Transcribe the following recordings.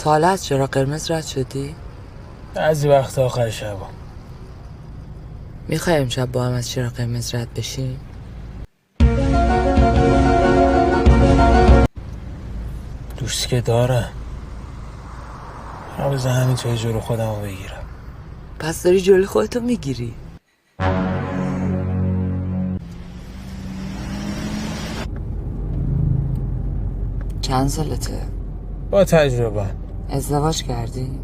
تا حالا از چرا قرمز رد شدی؟ بعضی وقت آخر شبا. میخوای امشب با هم از چرا قرمز رد بشیم؟ دوست که دارم، بذار همینطوری جلو خودم رو بگیرم. پس داری جلوی خودتو میگیری؟ چند سالته؟ با تجربه. ازدواج کردی؟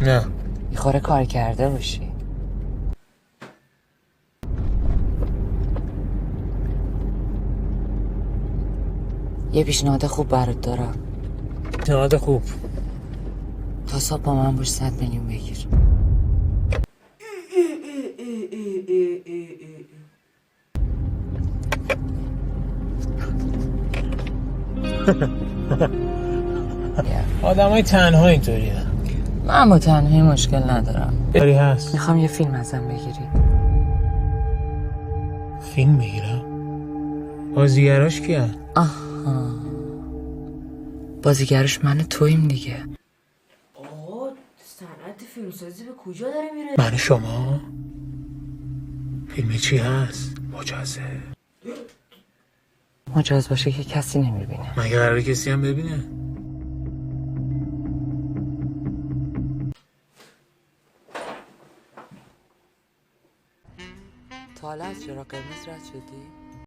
نه. میخوره کار کرده باشی. یه پیشنهاد خوب برات دارم. پیشنهاد خوب؟ تا صبح با من باش 100 میلیون بگیر. آدمای تنها اینطوریه. من با تنهایی مشکل ندارم. داری هست؟ میخوام یه فیلم ازم بگیری. فیلم بگیرم؟ بازیگراش کیه؟ آها، بازیگرش من و توییم دیگه. آقا صنعت فیلمسازی به کجا داره میره؟ من و شما؟ فیلم چی هست؟ مجازه؟ مجاز باشه که کسی نمیبینه. مگه قراره کسی هم ببینه؟ تا حالا از چرا قرمز رد شدی؟